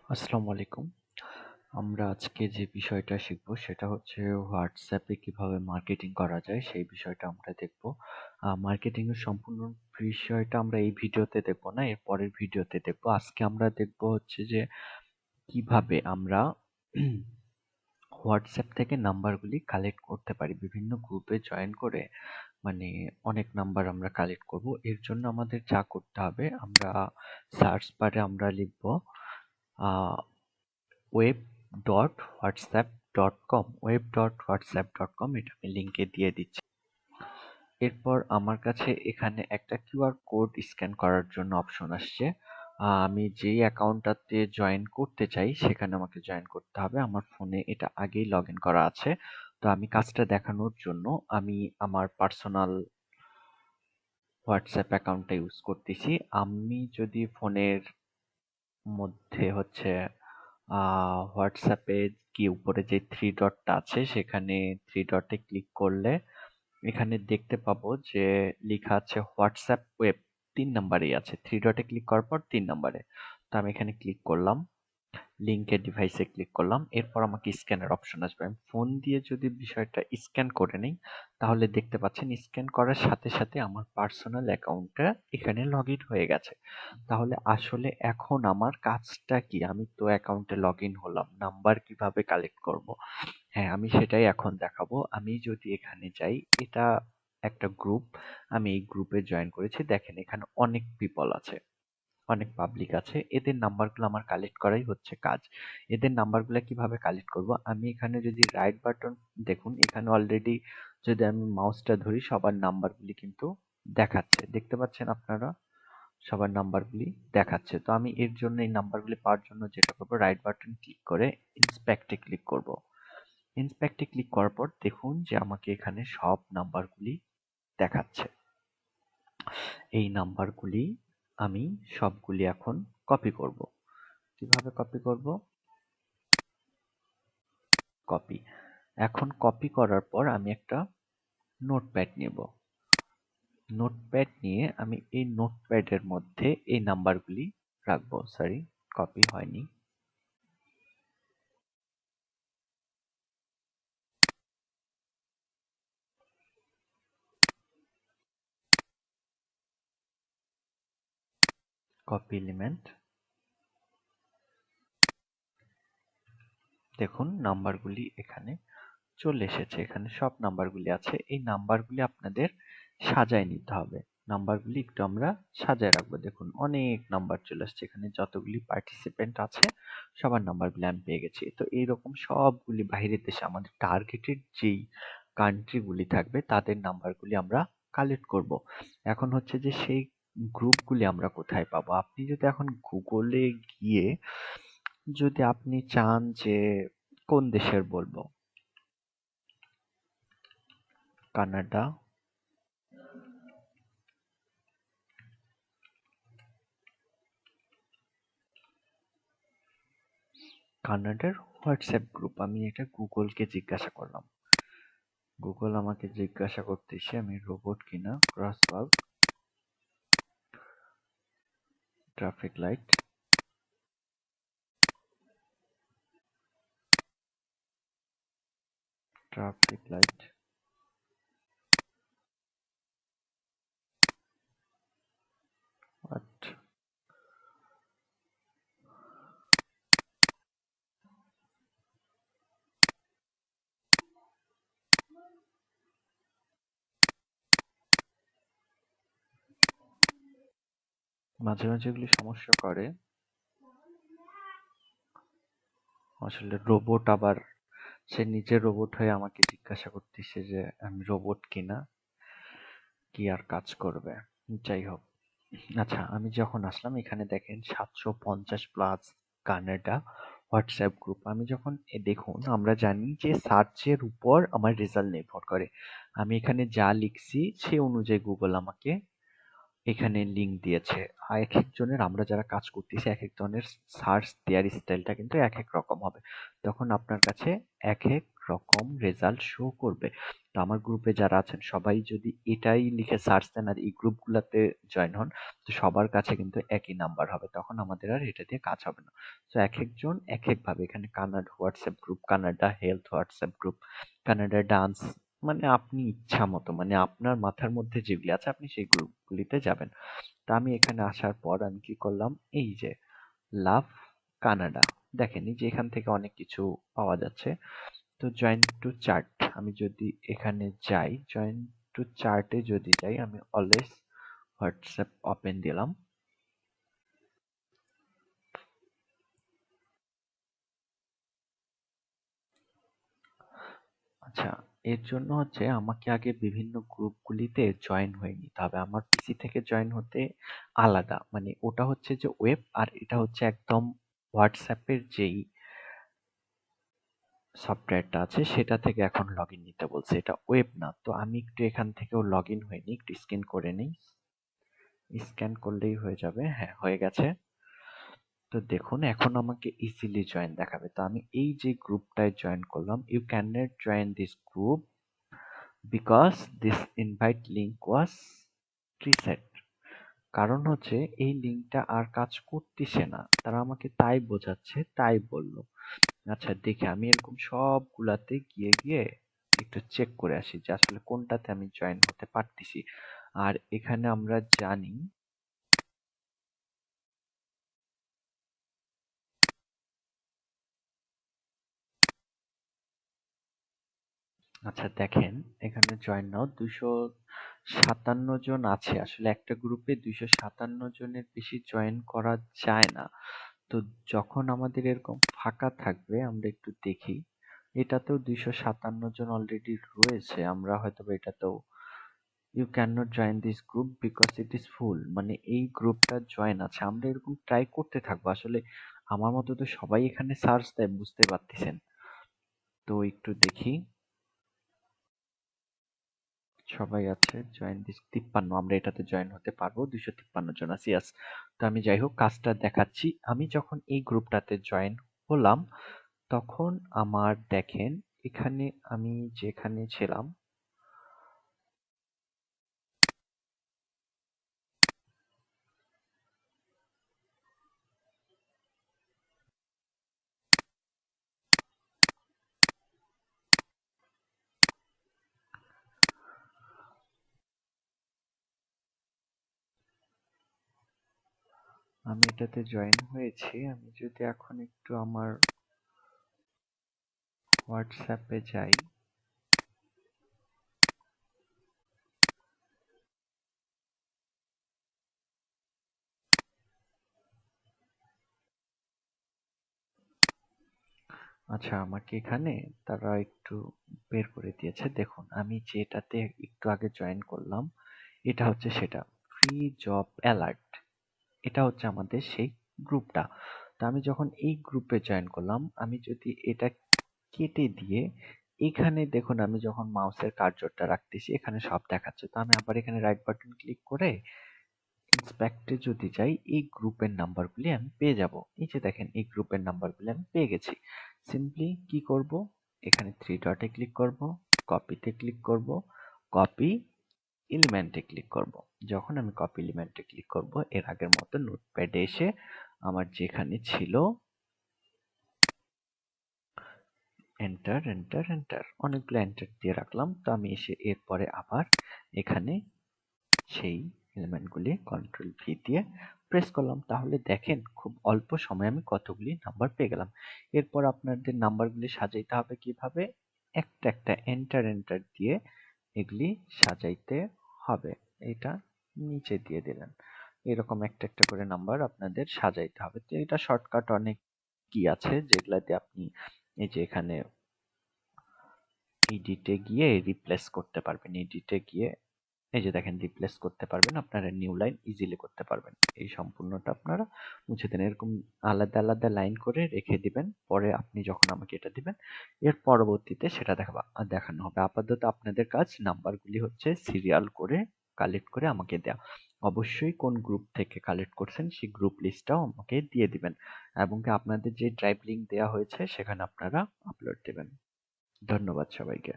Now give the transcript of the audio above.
আসসালামু আলাইকুম। আমরা আজকে যে বিষয়টা শিখব সেটা হচ্ছে হোয়াটসঅ্যাপে কিভাবে মার্কেটিং করা যায় সেই বিষয়টা আমরা দেখব। মার্কেটিং এর সম্পূর্ণ বিষয়টা আমরা এই ভিডিওতে দেখব না, এর পরের ভিডিওতে দেখব। আজকে আমরা দেখব হচ্ছে যে কিভাবে আমরা হোয়াটসঅ্যাপ থেকে নাম্বারগুলি কালেক্ট করতে পারি। বিভিন্ন গ্রুপে জয়েন করে মানে অনেক নাম্বার আমরা কালেক্ট করব। এর জন্য আমাদের যা করতে হবে, আমরা সার্চ বারে আমরা লিখব web.whatsapp.com এটা আমি লিংকে দিয়ে দিচ্ছি। এরপর আমার কাছে এখানে একটা কিউআর কোড স্ক্যান করার জন্য অপশন আসছে। আমি যেই অ্যাকাউন্টটাতে জয়েন করতে চাই সেখানে আমাকে জয়েন করতে হবে। আমার ফোনে এটা আগেই লগ ইন করা আছে। তো আমি কাজটা দেখানোর জন্য আমি আমার পার্সোনাল হোয়াটসঅ্যাপ অ্যাকাউন্টটা ইউজ করতেছি। আমি যদি ফোনের মধ্যে হচ্ছে হোয়াটসঅ্যাপে কি উপরে যে থ্রি ডটটা আছে সেখানে থ্রি ডটে ক্লিক করলে এখানে দেখতে পাবো যে লেখা আছে হোয়াটসঅ্যাপ ওয়েব, ৩ নাম্বারেই আছে। থ্রি ডটে ক্লিক করার পর ৩ নাম্বারে। তো আমি এখানে ক্লিক করলাম, লিংকের ডিভাইসে ক্লিক করলাম। এরপর আমাকে স্ক্যানের অপশন আসবে। আমি ফোন দিয়ে যদি বিষয়টা স্ক্যান করে নিই তাহলে দেখতে পাচ্ছেন স্ক্যান করার সাথে সাথে আমার পার্সোনাল অ্যাকাউন্টটা এখানে লগ ইন হয়ে গেছে। তাহলে আসলে এখন আমার কাজটা কি? আমি তো অ্যাকাউন্টে লগ ইন হলাম, নাম্বার কিভাবে কালেক্ট করব? হ্যাঁ, আমি সেটাই এখন দেখাবো। আমি যদি এখানে যাই, এটা একটা গ্রুপ। আমি এই গ্রুপে জয়েন করেছি। দেখেন এখানে অনেক পিপল আছে, অনেক পাবলিক আছে। এদের নাম্বারগুলো আমার কালেক্ট করাই হচ্ছে কাজ। এদের নাম্বারগুলো কিভাবে কালেক্ট করব? আমি এখানে যদি রাইট বাটন, দেখুন এখানে অলরেডি যদি আমি মাউসটা ধরি সবার নাম্বারগুলি কিন্তু দেখাচ্ছে। দেখতে পাচ্ছেন আপনারা? সবার নাম্বারগুলি দেখাচ্ছে। তো আমি এর জন্য এই নাম্বারগুলি পাওয়ার জন্য যেটা করব, রাইট বাটন ক্লিক করে ইন্সপেক্টে ক্লিক করব। ইন্সপেক্টে ক্লিক করার পর দেখুন যে আমাকে এখানে সব নাম্বারগুলি দেখাচ্ছে। এই নাম্বারগুলি আমি সবগুলি এখন কপি করব। কিভাবে কপি করব? কপি। এখন কপি করার পর আমি একটা নোটপ্যাড নেব। নোটপ্যাড নিয়ে আমি এই নোটপ্যাডের মধ্যে এই নাম্বারগুলি রাখবো। সরি, কপি হয়নি। Copy element. দেখুন নাম্বারগুলি এখানে চলে এসেছে। এখানে সব নাম্বারগুলি আছে। এই নাম্বারগুলি আপনাদের সাজায় নিতে হবে। নাম্বারগুলি একটু আমরা সাজায় রাখবো। দেখুন অনেক নাম্বার চলে আসছে। এখানে যতগুলি পার্টিসিপেন্ট আছে সবার নাম্বারগুলি আমি পেয়ে গেছি। তো এইরকম সবগুলি বাইরের দেশে আমাদের টার্গেটেড যেই কান্ট্রিগুলি থাকবে তাদের নাম্বারগুলি আমরা কালেক্ট করব। এখন হচ্ছে যে সেই গ্রুপগুলি আমরা কোথায় পাবো? আপনি যদি এখন গুগলে গিয়ে যদি আপনি চান যে কোন দেশের বলবো, কানাডা, কানাডার হোয়াটসঅ্যাপ গ্রুপ। আমি এটা গুগলকে জিজ্ঞাসা করলাম। গুগল আমাকে জিজ্ঞাসা করতেছে আমি রোবট কিনা। Crosswalk, traffic light, traffic light, what. মাঝে মাঝে এগুলি সমস্যা করে। আসলে রোবট, আবার সে নিজে রোবট হয়ে আমাকে জিজ্ঞাসা করতেছে যে আমি রোবট কিনা, কি আর কাজ করবে। যাই হোক, আচ্ছা আমি যখন আসলাম এখানে দেখেন 750 প্লাস কানাডা হোয়াটসঅ্যাপ গ্রুপ। আমি যখন দেখুন আমরা জানি যে সার্চের উপর আমার রেজাল্ট নির্ভর করে। আমি এখানে যা লিখছি সে অনুযায়ী গুগল আমাকে এখানে লিঙ্ক দিয়েছে। আর এক একজনের, আমরা যারা কাজ করতেছি এক এক জনের সার্চ দেওয়ার স্টাইলটা কিন্তু এক এক রকম হবে। তখন আপনার কাছে এক এক রকম রেজাল্ট শো করবে। তো আমার গ্রুপে যারা আছেন সবাই যদি এটাই লিখে সার্চ দেন আর এই গ্রুপগুলোতে জয়েন হন, তো সবার কাছে কিন্তু একই নাম্বার হবে, তখন আমাদের আর এটা দিয়ে কাজ হবে না। তো এক একজন এক একভাবে, এখানে Canada WhatsApp group, Canada health WhatsApp group, Canada dance, মানে আপনি ইচ্ছা মতো, মানে আপনার মাথার মধ্যে যেগুলি আছে আপনি সেই গ্রুপগুলিতে যাবেন। তো আমি এখানে আসার পর আমি কি করলাম, এই যে লাভ কানাডা, দেখেন এই যে এখান থেকে অনেক কিছু পাওয়া যাচ্ছে। তো জয়েন টু চার্ট, আমি যদি এখানে যাই, জয়েন টু চার্টে যদি যাই, আমি অলওয়েজ হোয়াটসঅ্যাপ ওপেন দিলাম। আচ্ছা, এর জন্য হচ্ছে আমাকে আগে বিভিন্ন গ্রুপগুলিতে জয়েন হয়ে নিতে হবে। আমার পিসি থেকে জয়েন হতে আলাদা, মানে ওটা হচ্ছে যে ওয়েব, আর এটা হচ্ছে একদম হোয়াটসঅ্যাপের যেই সফটওয়্যারটা আছে সেটা থেকে এখন লগ ইন নিতে বলছে, এটা ওয়েব না। তো আমি একটু এখান থেকেও লগ ইন হয়ে নিই, একটু স্ক্যান করে নিই। স্ক্যান করলেই হয়ে যাবে, হ্যাঁ হয়ে গেছে। তো দেখুন এখন আমাকে ইজিলি জয়েন দেখাবে। তো আমি এই যে গ্রুপটায় জয়েন করলাম, you can not join this group because this invite link was preset. কারণ হচ্ছে এই লিঙ্কটা আর কাজ করতেছে না, তারা আমাকে তাই বোঝাচ্ছে, তাই বললো। আচ্ছা দেখি আমি এরকম সবগুলাতে গিয়ে গিয়ে একটু চেক করে আসি যে আসলে কোনটাতে আমি জয়েন হতে পারতেছি। আর এখানে আমরা জানি, আচ্ছা দেখেন এখানে জয়েন নাও 257 জন আছে, আসলে একটা গ্রুপে 257 জনের বেশি জয়েন করা যায় না। তো যখন আমাদের এরকম ফাঁকা থাকবে আমরা একটু দেখি, এটাতেও 257 জন অলরেডি রয়েছে, আমরা হয়তো এটাতেও you can not join this group because it is full, মানে এই গ্রুপটা জয়েন আছে। আমরা এরকম ট্রাই করতে থাকবো, আসলে আমার মতো তো সবাই এখানে সার্চ দেয়, বুঝতে পারতেছেন। তো একটু দেখি, সবাই আছে জয়েন দিস 53, আমরা এটাতে জয়েন হতে পারবো, 253 জন আছে, ইয়াস। তো আমি যাই হোক কাজটা দেখাচ্ছি। আমি যখন এই গ্রুপটাতে জয়েন হলাম তখন আমার দেখেন এখানে আমি যেখানে ছিলাম, আমি এটাতে জয়েন হয়েছি। আমি যদি এখন একটু আমার হোয়াটসঅ্যাপে যাই, আচ্ছা আমাকে এখানে তারা একটু বের করে দিয়েছে। দেখুন আমি যেটাতে একটু আগে জয়েন করলাম এটা হচ্ছে সেটা, ফ্রি জব অ্যালার্ট, এটা হচ্ছে আমাদের সেই গ্রুপটা। তো আমি যখন এই গ্রুপে জয়েন করলাম, আমি যদি এটা কেটে দিয়ে এখানে দেখুন আমি যখন মাউসের কার্সরটা রাখতেছি এখানে সব দেখাচ্ছে। তো আমি আবার এখানে রাইট বাটন ক্লিক করে ইন্সপেক্টে যদি যাই এই গ্রুপের নাম্বারগুলি আমি পেয়ে যাব। এই যে দেখেন এই গ্রুপের নাম্বারগুলি আমি পেয়ে গেছি। সিম্পলি কি করব, এখানে থ্রি ডটে ক্লিক করব, কপিতে ক্লিক করব, কপি এলিমেন্টে ক্লিক করব। যখন আমি কপি এলিমেন্টে ক্লিক করব এর আগের মতো নোটপ্যাডে এসে আমার যেখানে ছিল এন্টার এন্টার এন্টার, অনেকগুলো এন্টার দিয়ে রাখলাম। তো আমি এসে এরপরে আবার এখানে সেই এলিমেন্টগুলি কন্ট্রোল ভি দিয়ে প্রেস করলাম। তাহলে দেখেন খুব অল্প সময়ে আমি কতগুলি নাম্বার পেয়ে গেলাম। এরপর আপনাদের নাম্বারগুলি সাজাইতে হবে কিভাবে, একটা একটা এন্টার এন্টার দিয়ে এগুলি সাজাইতে হবে। এটা নিচে দিয়ে দিলেন, এরকম একটা একটা করে নাম্বার আপনাদের সাজাইতে হবে। তো এটা শর্টকাট অনেক কি আছে যেগুলাতে আপনি এই যে এখানে এডিটে গিয়ে রিপ্লেস করতে পারবেন, এডিটে গিয়ে এই যে দেখেন রিপ্লেস করতে পারবেন, আপনারা নিউ লাইন ইজিলি করতে পারবেন। এই সম্পূর্ণটা আপনারা মুছে দেন, এরকম আলাদা আলাদা লাইন করে রেখে দিবেন। পরে আপনি যখন আমাকে এটা দিবেন এর পরবর্তীতে সেটা দেখানো হবে। আপাতত আপনাদের কাজ নাম্বারগুলি হচ্ছে সিরিয়াল করে কালেক্ট করে আমাকে দেয়া। অবশ্যই কোন গ্রুপ থেকে কালেক্ট করছেন সেই গ্রুপ লিস্টটাও আমাকে দিয়ে দিবেন, এবং কি আপনাদের যে ড্রাইভ লিংক দেওয়া হয়েছে সেখানে আপনারা আপলোড দেবেন। ধন্যবাদ সবাইকে।